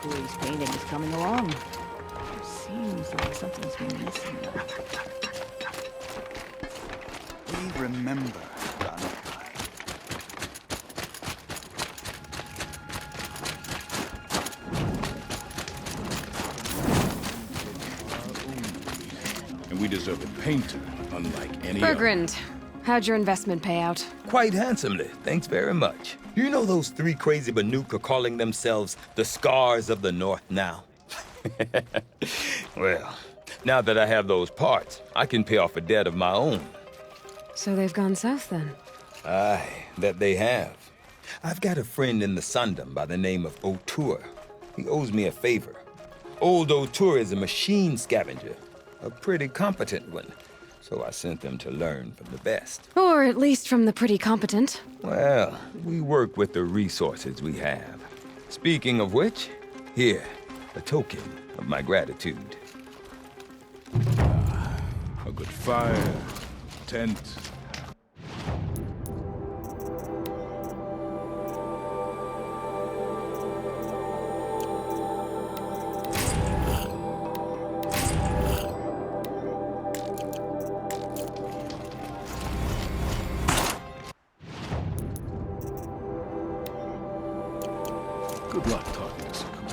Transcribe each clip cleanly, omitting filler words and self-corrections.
Police painting is coming along. Seems like something's been missing. We remember Rankai. And we deserve a painter, unlike any other. Bergrand, how'd your investment pay out? Quite handsomely, thanks very much. You know those three crazy Banuk are calling themselves the Scars of the North now? Well, now that I have those parts, I can pay off a debt of my own. So they've gone south then? Aye, that they have. I've got a friend in the Sundom by the name of O'Toole. He owes me a favor. Old O'Toole is a machine scavenger, a pretty competent one. So I sent them to learn from the best. Or at least from the pretty competent. Well, we work with the resources we have. Speaking of which, here, a token of my gratitude. A good fire, tent. Good luck talking to Sakura.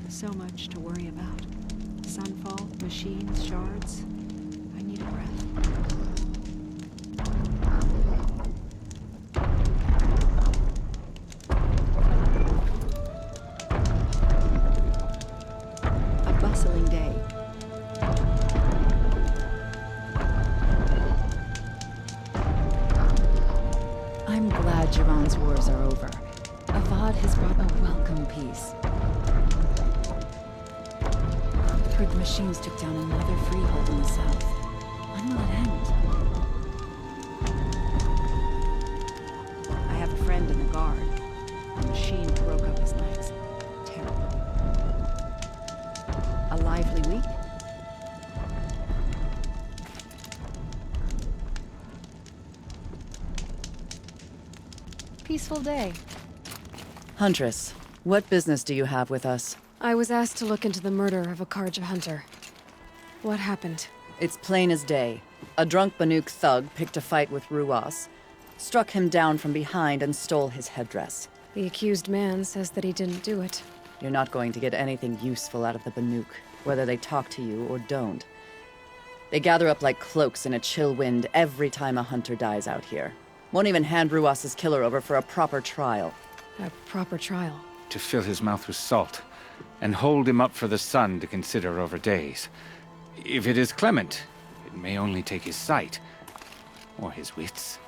So much to worry about. Sunfall, machines, shards. I need a breath. A bustling day. I'm glad Jiran's wars are over. Avad has brought a welcome peace. Heard the machines took down another freehold in the south. When will it end? I have a friend in the guard. A machine broke up his legs. Terrible. A lively week? Peaceful day. Huntress, what business do you have with us? I was asked to look into the murder of a Karja hunter. What happened? It's plain as day. A drunk Banuk thug picked a fight with Ruas, struck him down from behind and stole his headdress. The accused man says that he didn't do it. You're not going to get anything useful out of the Banuk, whether they talk to you or don't. They gather up like cloaks in a chill wind every time a hunter dies out here. Won't even hand Ruas's killer over for a proper trial. A proper trial. To fill his mouth with salt, and hold him up for the sun to consider over days. If it is clement, it may only take his sight, or his wits.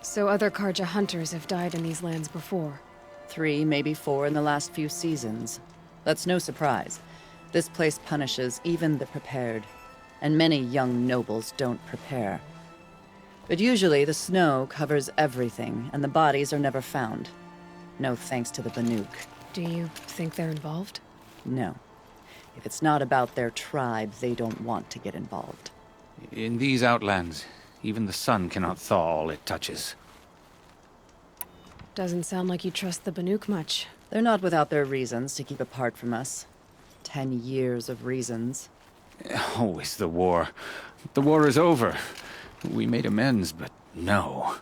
So other Karja hunters have died in these lands before. 3, maybe 4 in the last few seasons. That's no surprise. This place punishes even the prepared, and many young nobles don't prepare. But usually the snow covers everything, and the bodies are never found. No thanks to the Banuk. Do you think they're involved? No. If it's not about their tribe, they don't want to get involved. In these outlands, even the sun cannot thaw all it touches. Doesn't sound like you trust the Banuk much. They're not without their reasons to keep apart from us. 10 years of reasons. Always the war. The war is over. We made amends, but no.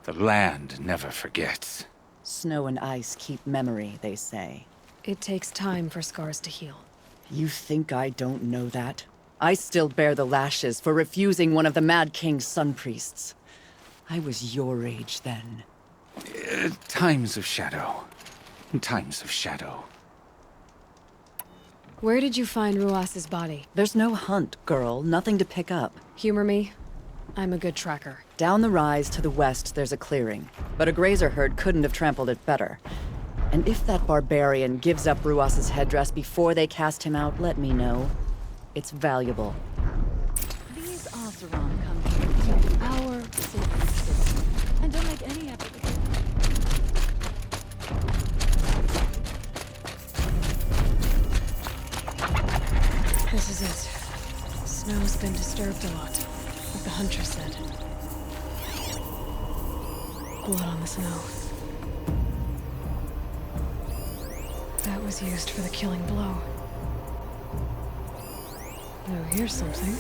The land never forgets. Snow and ice keep memory, they say. It takes time for scars to heal. You think I don't know that? I still bear the lashes for refusing one of the Mad King's sun priests. I was your age then. Times of shadow. Times of shadow. Where did you find Ruas's body? There's no hunt, girl. Nothing to pick up. Humor me. I'm a good tracker. Down the rise to the west, there's a clearing. But a grazer herd couldn't have trampled it better. And if that barbarian gives up Ruas's headdress before they cast him out, let me know. It's valuable. These Oseram come here to our city and don't make any effort to... This is it. Snow's been disturbed a lot, like the hunter said. Blood on the snow. That was used for the killing blow. Oh, here's something.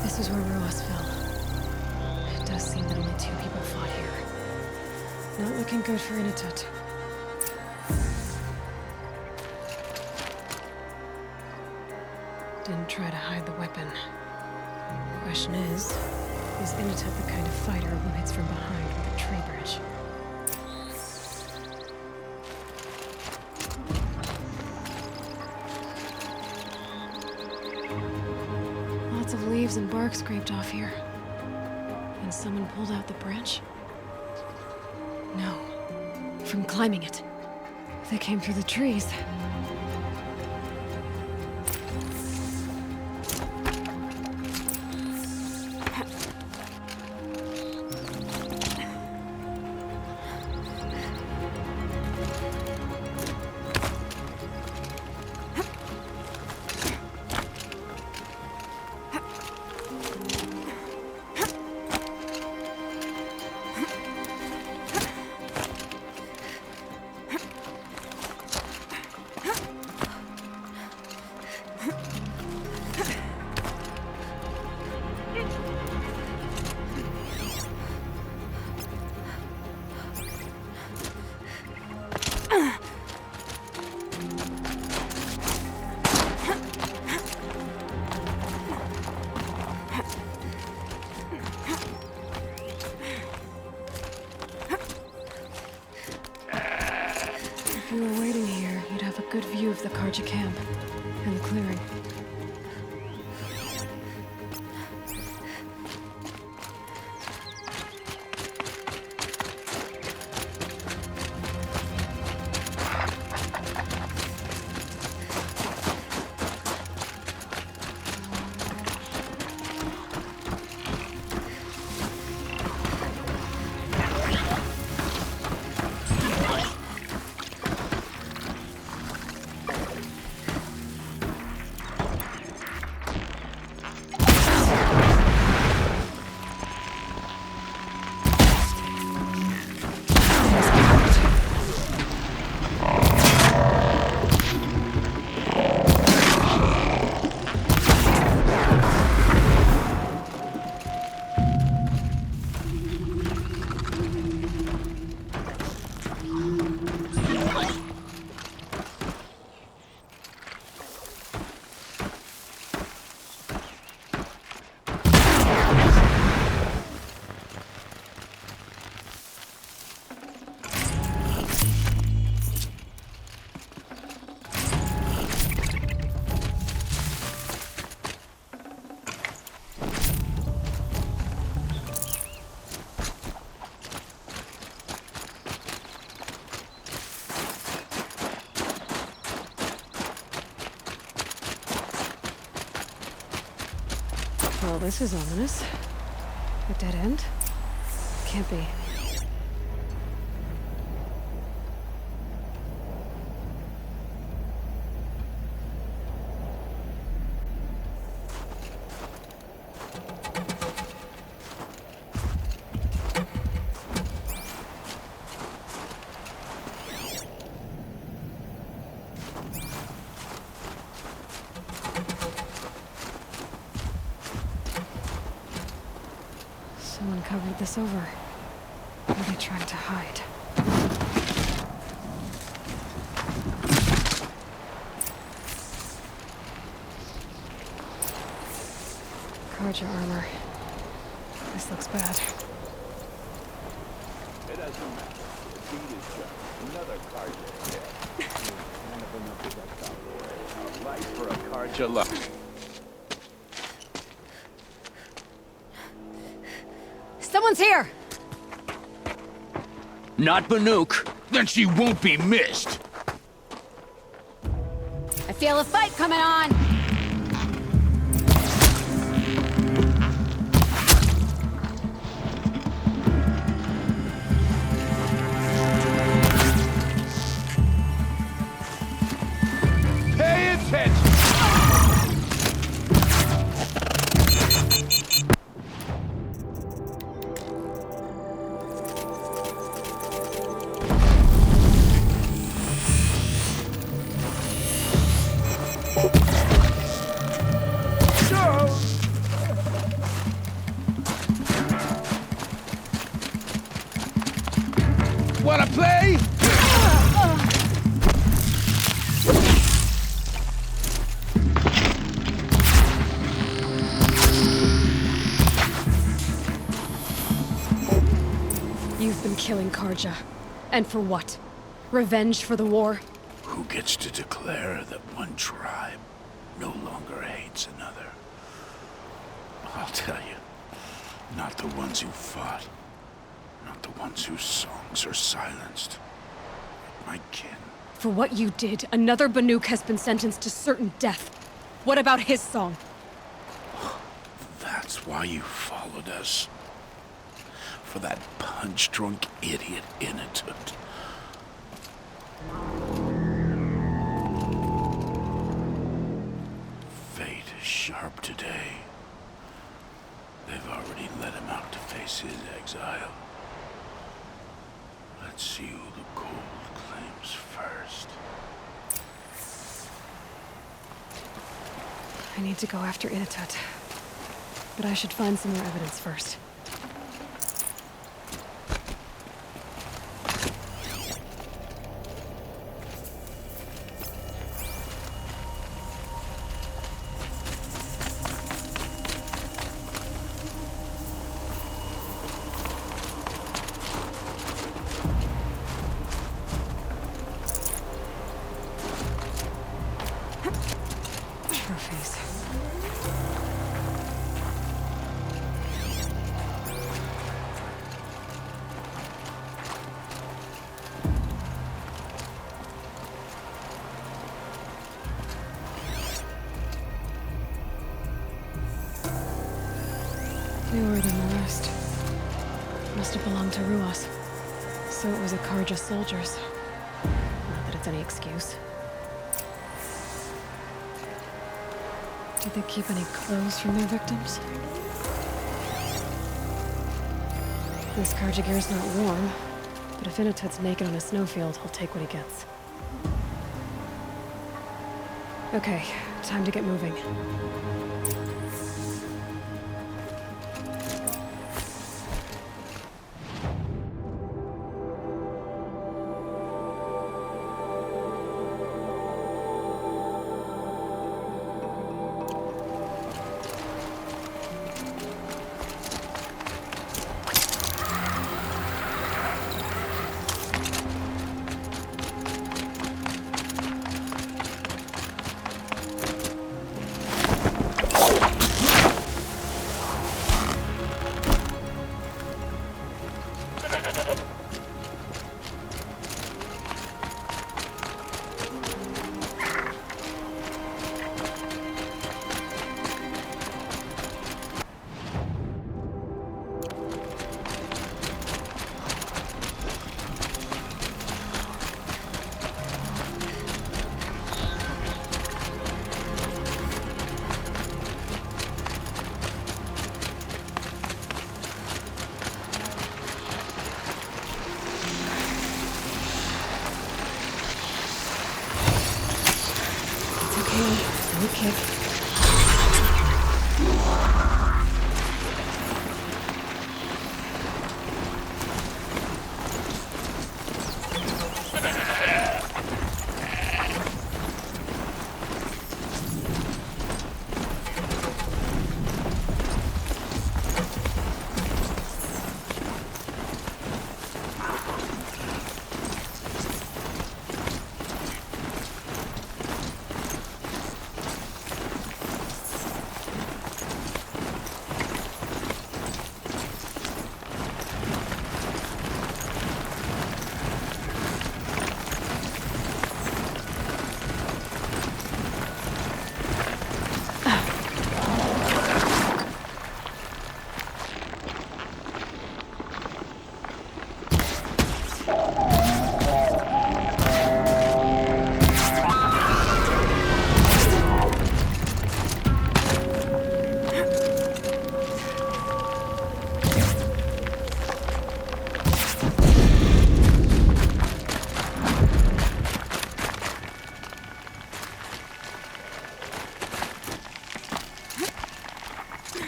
This is where Ruas fell. It does seem that only 2 people fought here. Not looking good for Inatut. Didn't try to hide the weapon. Question is Inatut the kind of fighter who hits from behind with a tree branch? Lots of leaves and bark scraped off here. And someone pulled out the branch? No. From climbing it. They came through the trees. If you were waiting here, you'd have a good view of the Karja camp and the clearing. Well, this is ominous. A dead end? Can't be. Someone covered this over. What are they trying to hide? Carja armor. This looks bad. It doesn't matter. The deed is done. Another Carja dead. A life for a Carja luck. Someone's here! Not Banuk. Then she won't be missed. I feel a fight coming on! Pay attention! Wanna play? You've been killing Carja. And for what? Revenge for the war? Who gets to declare that one tribe no longer hates another? I'll tell you, not the ones who fought, not the ones whose songs are silenced. My kin. For what you did, another Banuk has been sentenced to certain death. What about his song? That's why you followed us. For that punch-drunk idiot Inatut. Fate is sharp today. They've already let him out to face his exile. Let's see who the cold claims first. I need to go after Inatut. But I should find some more evidence first. Trophies. Newer than the rest. Must have belonged to Ruas. So it was a Carja soldiers. Not that it's any excuse. Did they keep any clothes from their victims? This Carja gear's not warm, but if Inatut's naked on a snowfield, he'll take what he gets. Okay, time to get moving. Okay.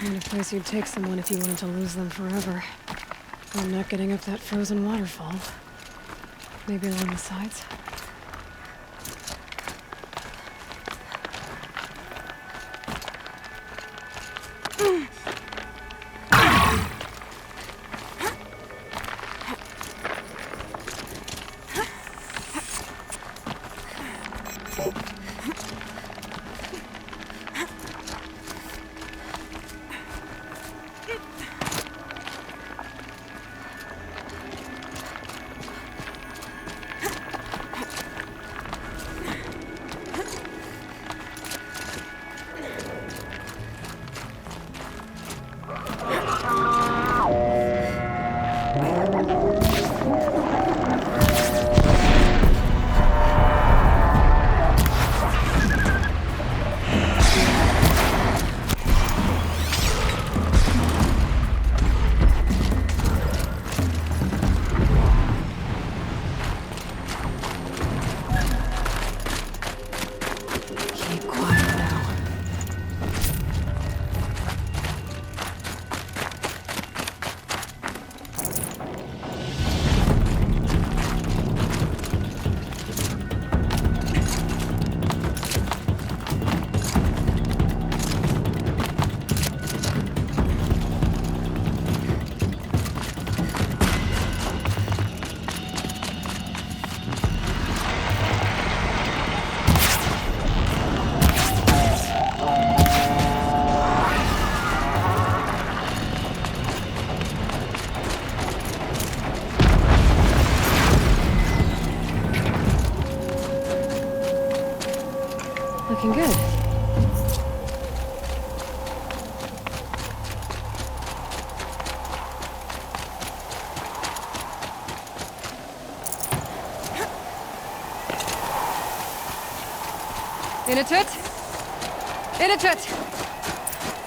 Kind of place you'd take someone if you wanted to lose them forever. I'm not getting up that frozen waterfall. Maybe along the sides? Looking good. Inatut! Inatut!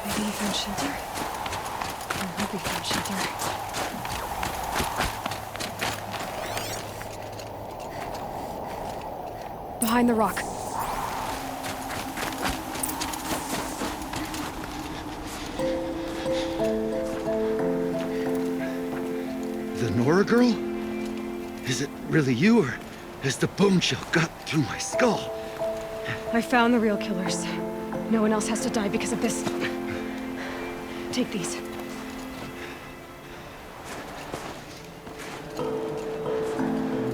Maybe he found shelter? I hope he found shelter. Behind the rock. The Nora girl? Is it really you, or has the bone chill got through my skull? I found the real killers. No one else has to die because of this. Take these.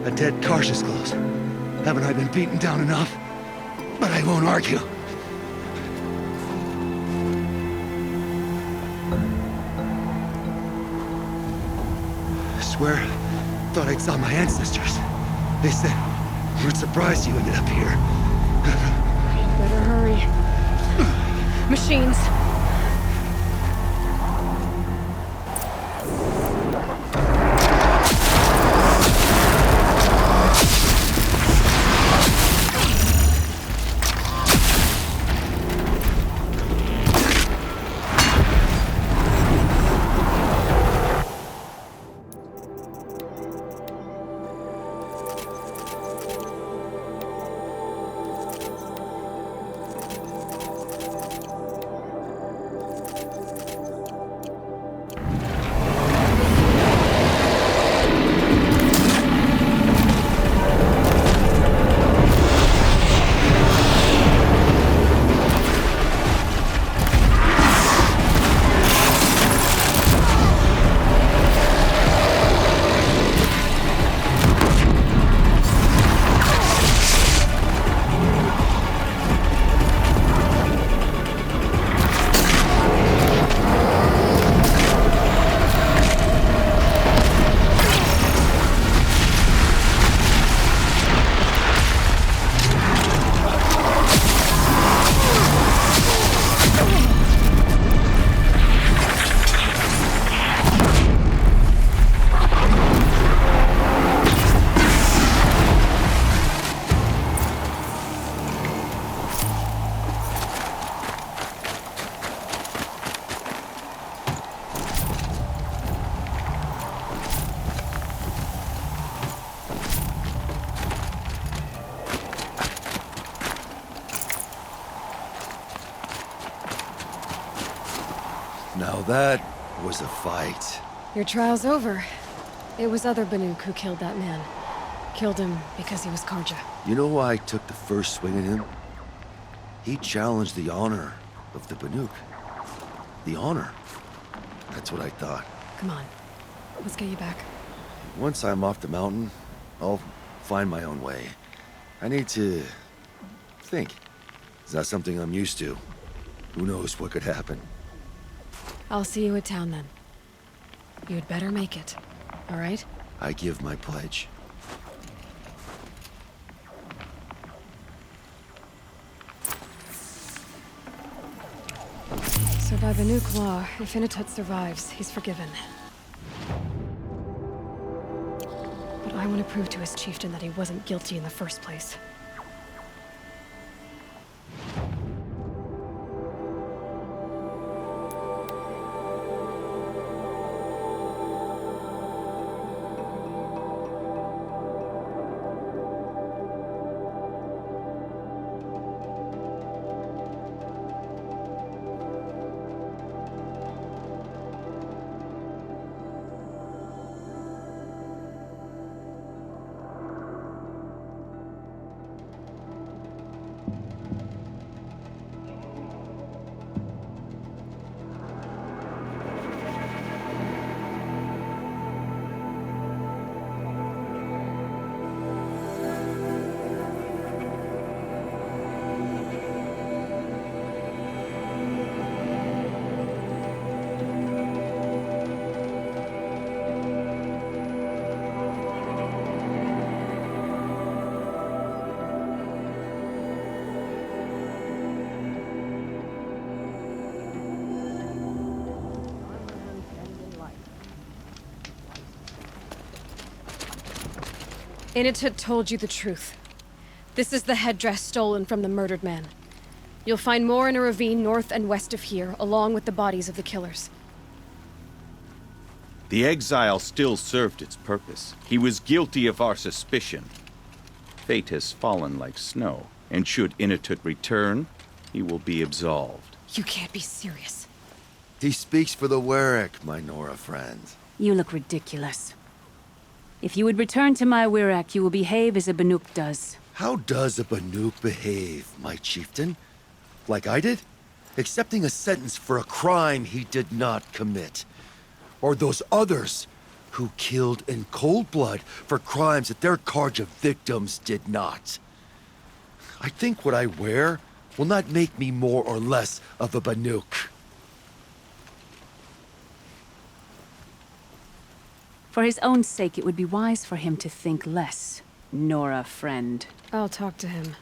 A dead Cautious Close. Haven't I been beaten down enough? But I won't argue. I swear, thought I'd saw my ancestors. They said, we're surprised you ended up here. Better hurry. Machines. that was a fight. Your trial's over. It was other Banuk who killed that man. Killed him because he was Karja. You know why I took the first swing at him? He challenged the honor of the Banuk. The honor. That's what I thought. Come on. Let's get you back. Once I'm off the mountain, I'll find my own way. I need to think. It's not something I'm used to. Who knows what could happen? I'll see you at town then. You'd better make it. All right? I give my pledge. So by Banuk law, if Inatut survives, he's forgiven. But I want to prove to his chieftain that he wasn't guilty in the first place. Inatut told you the truth. This is the headdress stolen from the murdered man. You'll find more in a ravine north and west of here, along with the bodies of the killers. The exile still served its purpose. He was guilty of our suspicion. Fate has fallen like snow, and should Inatut return, he will be absolved. You can't be serious. He speaks for the Warwick, my Nora friend. You look ridiculous. If you would return to my Wirak, you will behave as a Banuk does. How does a Banuk behave, my chieftain? Like I did? Accepting a sentence for a crime he did not commit. Or those others who killed in cold blood for crimes that their Karja victims did not. I think what I wear will not make me more or less of a Banuk. For his own sake, it would be wise for him to think less. Nora, friend. I'll talk to him.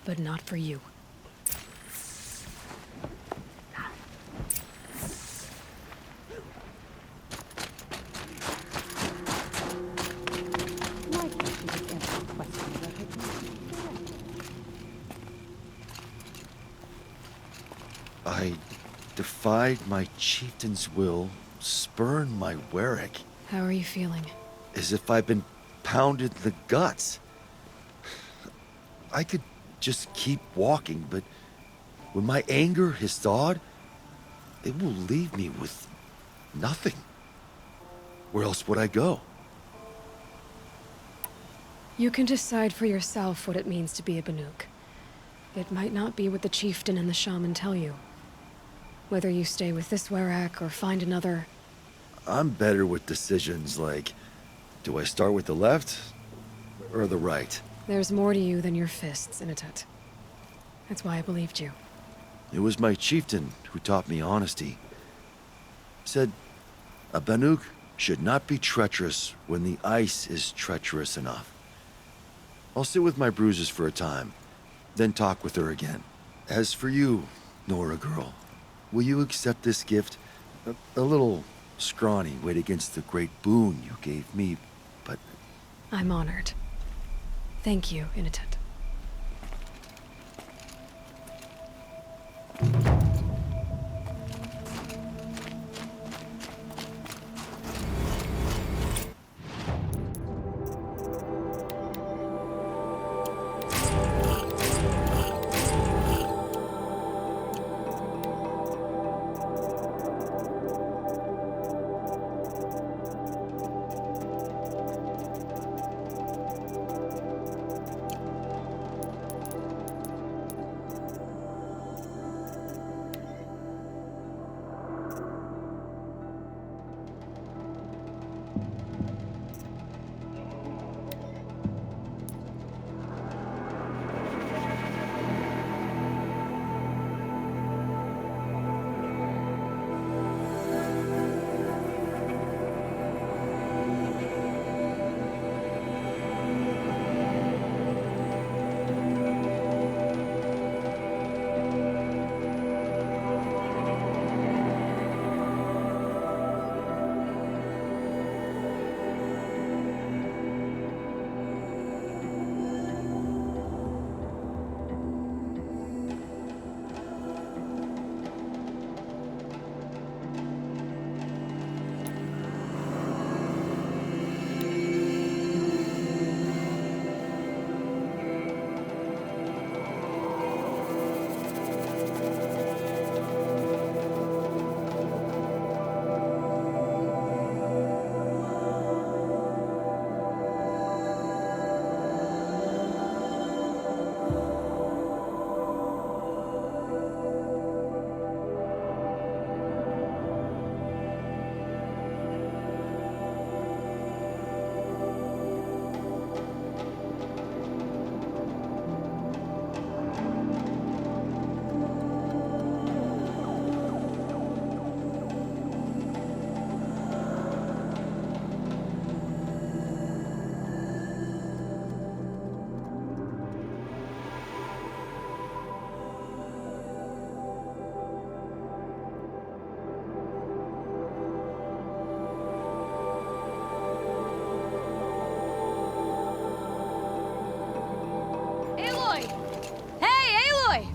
But not for you. I defied my chieftain's will, spurned my Warwick. How are you feeling? As if I've been pounded in the guts. I could just keep walking, but when my anger has thawed, it will leave me with nothing. Where else would I go? You can decide for yourself what it means to be a Banuk. It might not be what the chieftain and the shaman tell you. Whether you stay with this Warwick or find another... I'm better with decisions like, do I start with the left or the right? There's more to you than your fists, Inatut. That's why I believed you. It was my chieftain who taught me honesty. Said, a Banuk should not be treacherous when the ice is treacherous enough. I'll sit with my bruises for a time, then talk with her again. As for you, Nora girl, will you accept this gift? A little scrawny weighed against the great boon you gave me, but... I'm honored. Thank you, Inatut.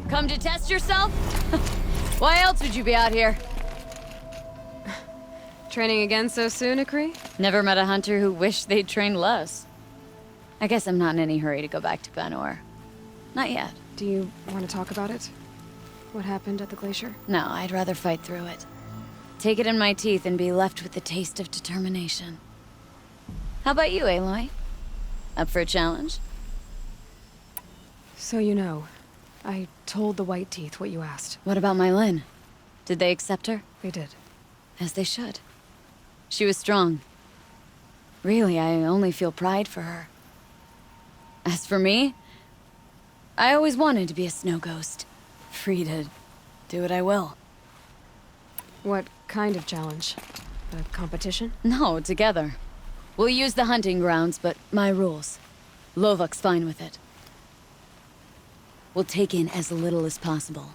Come to test yourself? Why else would you be out here? Training again so soon, Akri? Never met a hunter who wished they'd trained less. I guess I'm not in any hurry to go back to Glenore. Not yet. Do you want to talk about it? What happened at the glacier? No, I'd rather fight through it. Take it in my teeth and be left with the taste of determination. How about you, Aloy? Up for a challenge? So you know, I told the White Teeth what you asked. What about my Lynn? Did they accept her? They did. As they should. She was strong. Really, I only feel pride for her. As for me, I always wanted to be a snow ghost. Free to do what I will. What kind of challenge? A competition? No, together. We'll use the hunting grounds, but my rules. Lovok's fine with it. We'll take in as little as possible.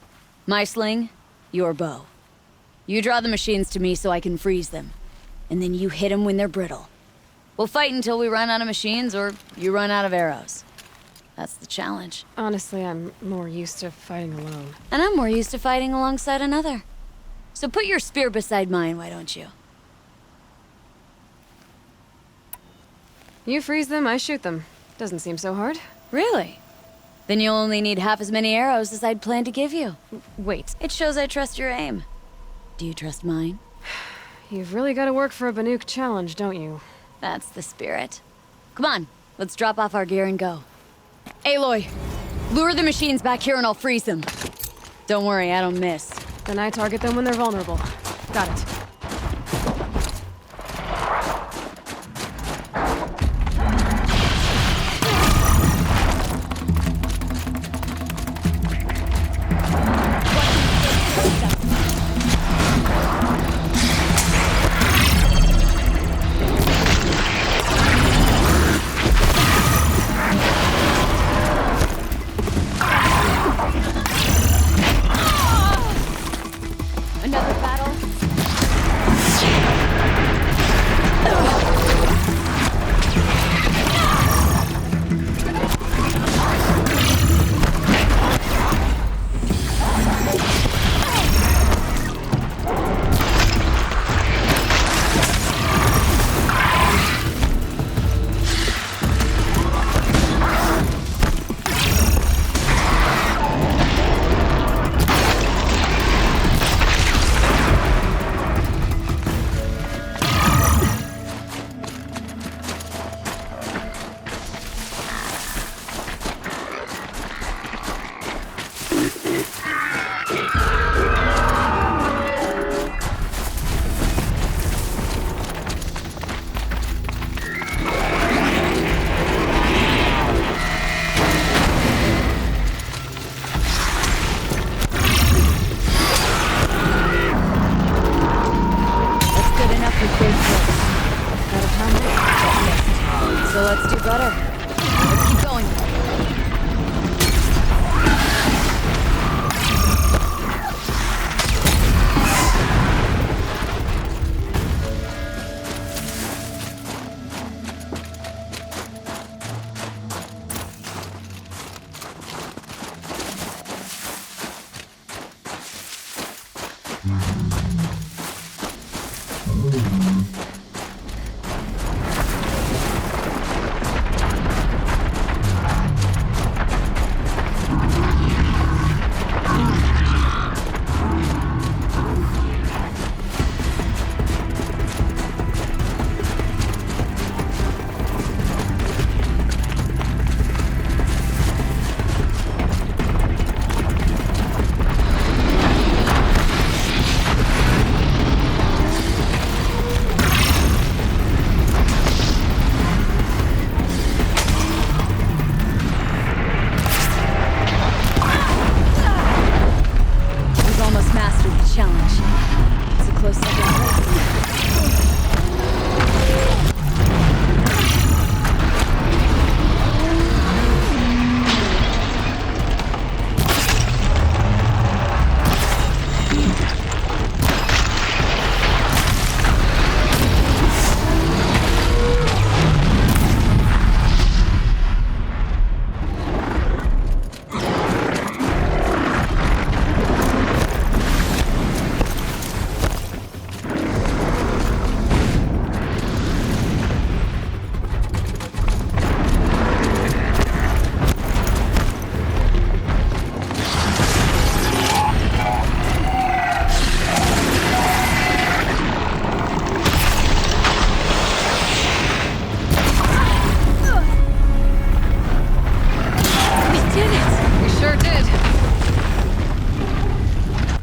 My sling, your bow. You draw the machines to me so I can freeze them. And then you hit them when they're brittle. We'll fight until we run out of machines or you run out of arrows. That's the challenge. Honestly, I'm more used to fighting alone. And I'm more used to fighting alongside another. So put your spear beside mine, why don't you? You freeze them, I shoot them. Doesn't seem so hard. Really? Then you'll only need half as many arrows as I'd planned to give you. Wait, It shows I trust your aim. Do you trust mine? you've really got to work for a Banuk challenge, don't you? That's the spirit. Come on, let's drop off our gear and go. Aloy, lure the machines back here and I'll freeze them. Don't worry, I don't miss. Then I target them when they're vulnerable. Got it. Another battle?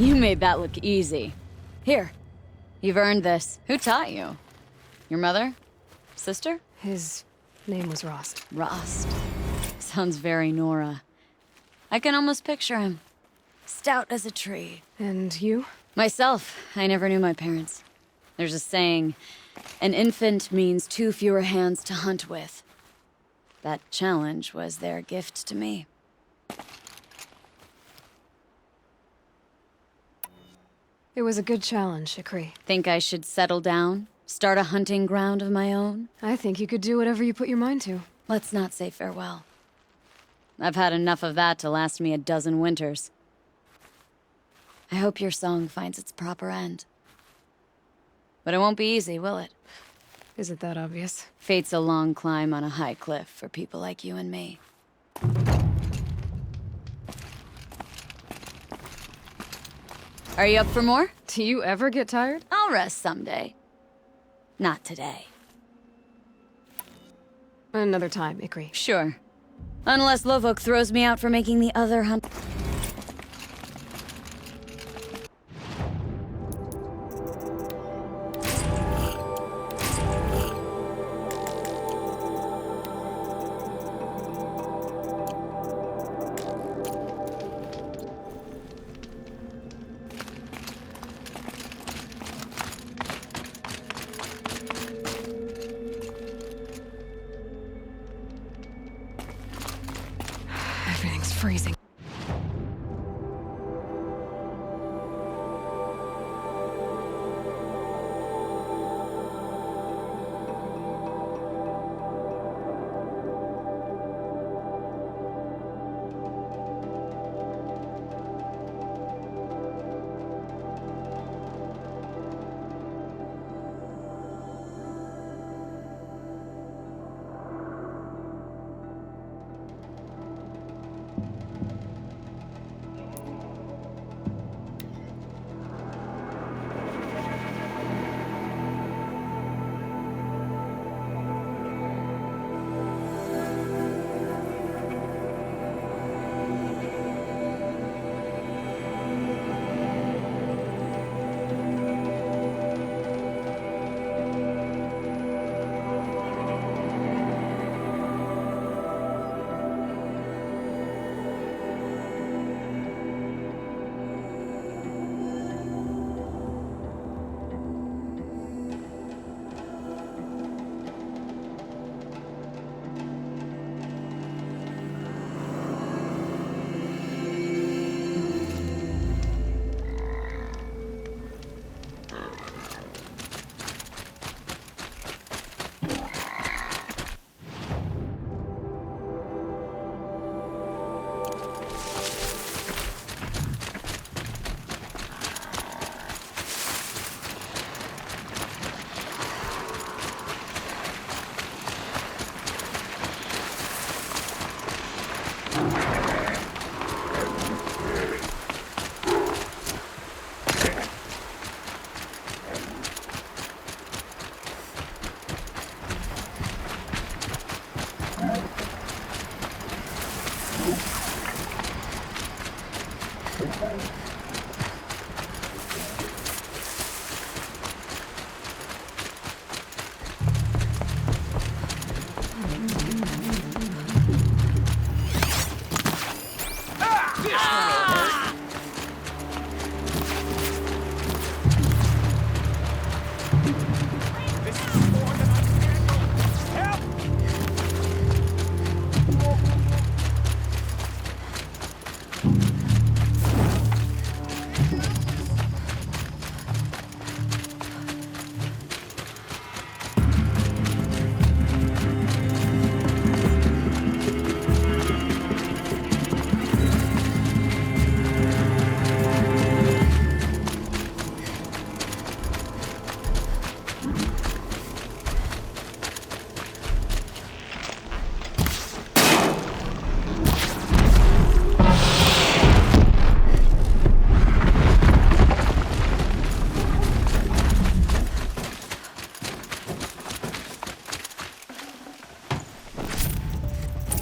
You made that look easy. Here, you've earned this. Who taught you? Your mother? Sister? His name was Rost. Rost. Sounds very Nora. I can almost picture him. Stout as a tree. And you? Myself, I never knew my parents. There's a saying, an infant means 2 fewer hands to hunt with. That challenge was their gift to me. It was a good challenge, Ikri. Think I should settle down? Start a hunting ground of my own? I think you could do whatever you put your mind to. Let's not say farewell. I've had enough of that to last me a dozen winters. I hope your song finds its proper end. But it won't be easy, will it? Is it that obvious? Fate's a long climb on a high cliff for people like you and me. Are you up for more? Do you ever get tired? I'll rest someday. Not today. Another time, Ikri. Sure. Unless Lovok throws me out for making the other hunt. Everything's freezing.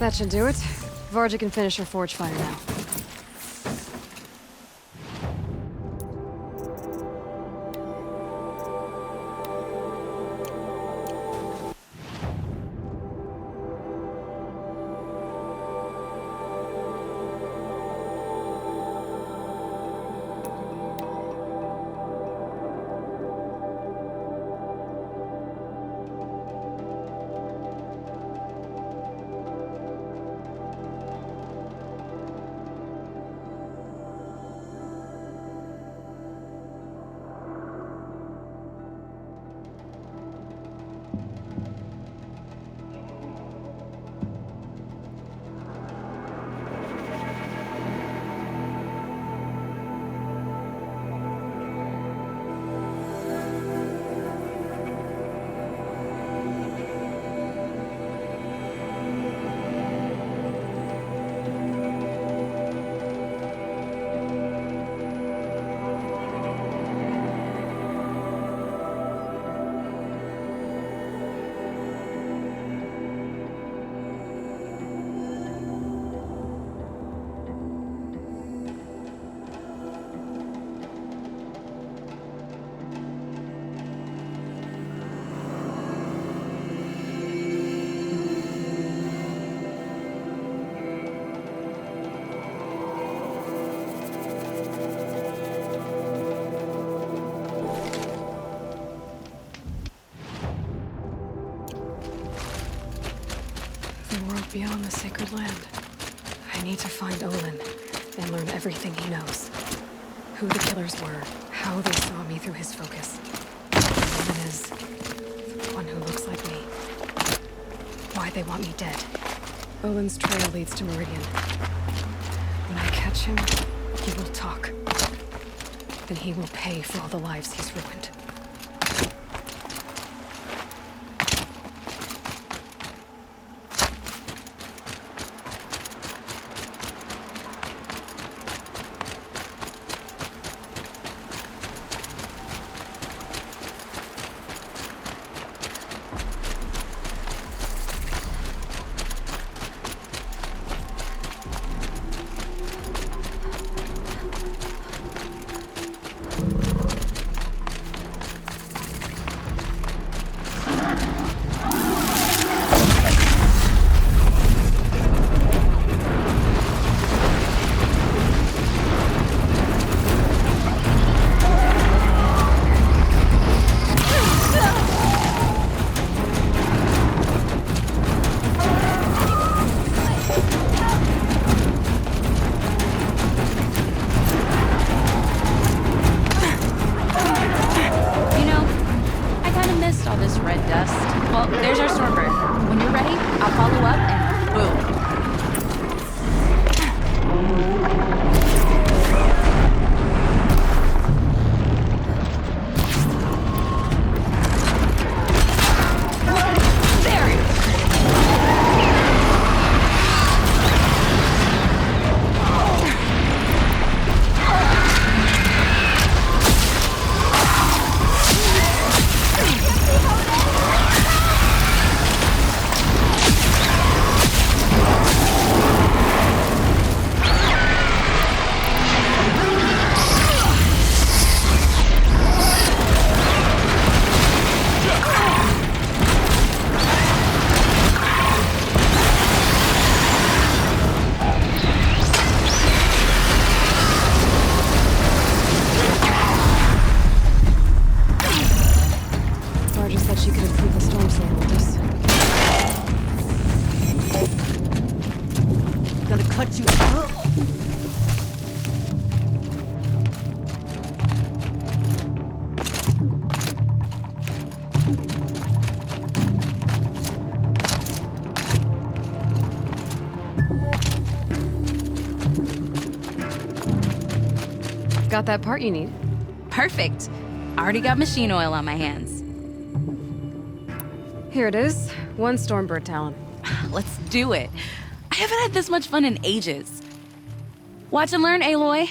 That should do it. Varga can finish her forge fire now. beyond the sacred land. I need to find Olin and learn everything he knows. Who the killers were, how they saw me through his focus. Olin is the one who looks like me. Why they want me dead. Olin's trail leads to Meridian. When I catch him, he will talk. Then he will pay for all the lives he's ruined. Got that part you need. Perfect. Already got machine oil on my hands. Here it is. 1 Stormbird Talon. Let's do it. I haven't had this much fun in ages. Watch and learn, Aloy.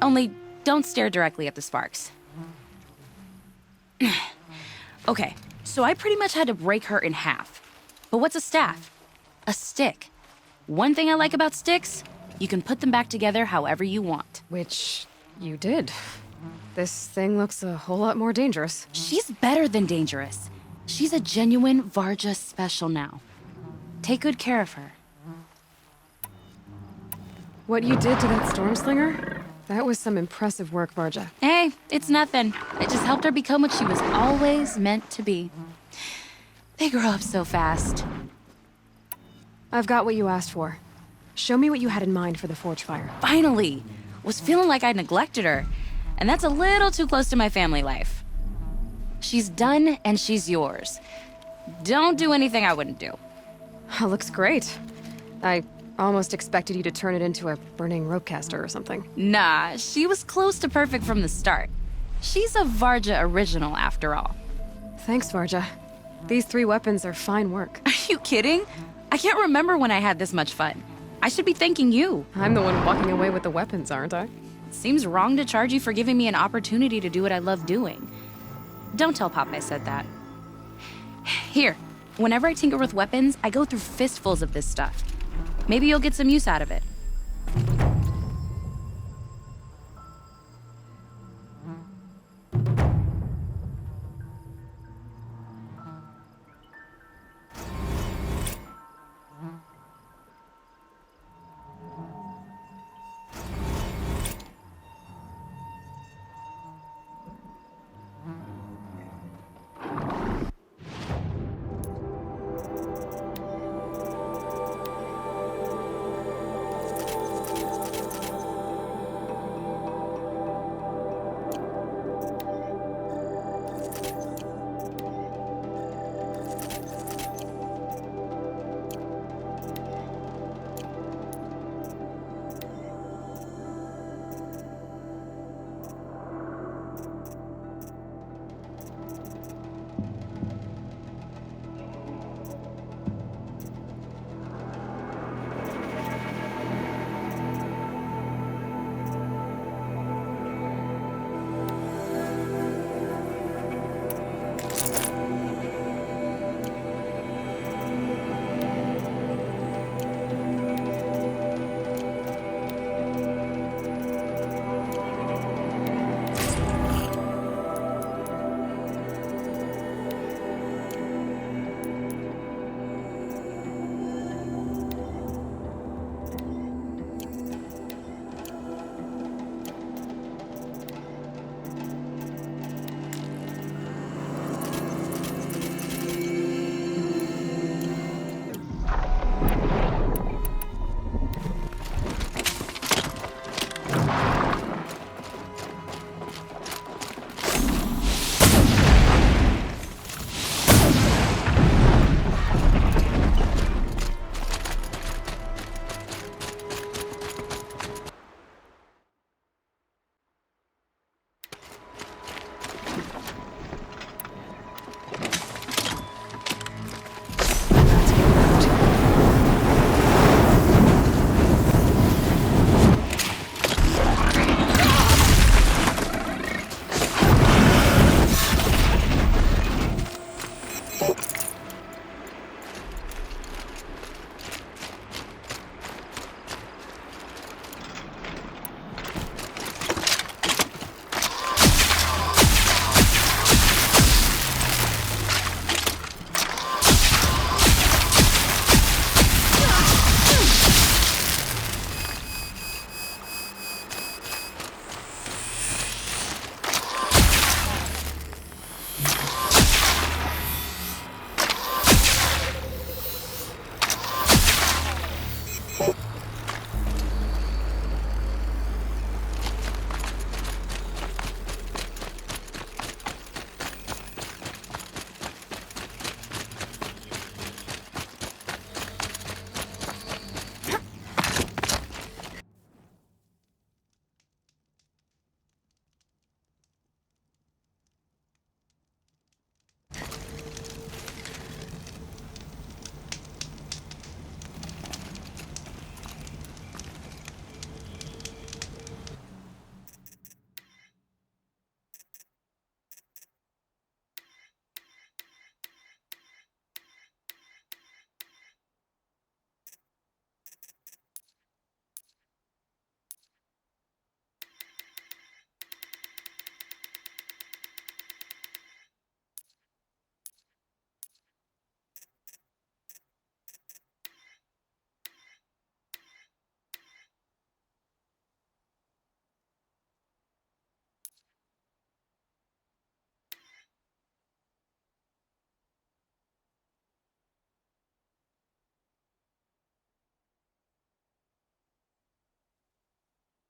Only don't stare directly at the sparks. Okay, so I pretty much had to break her in half. But what's a staff? A stick. One thing I like about sticks, you can put them back together however you want. Which you did. This thing looks a whole lot more dangerous. She's better than dangerous. She's a genuine Varja special now. Take good care of her. What you did to that Stormslinger? That was some impressive work, Varja. Hey, it's nothing. I just helped her become what she was always meant to be. They grow up so fast. I've got what you asked for. Show me what you had in mind for the Forge Fire. Finally! Was feeling like I neglected her. And that's a little too close to my family life. She's done and she's yours. Don't do anything I wouldn't do. Looks great. I almost expected you to turn it into a burning ropecaster or something. Nah, she was close to perfect from the start. She's a Varja original after all. Thanks, Varja. These 3 weapons are fine work. Are you kidding? I can't remember when I had this much fun. I should be thanking you. I'm the one walking away with the weapons, aren't I? Seems wrong to charge you for giving me an opportunity to do what I love doing. Don't tell Pop I said that. Here, whenever I tinker with weapons, I go through fistfuls of this stuff. Maybe you'll get some use out of it.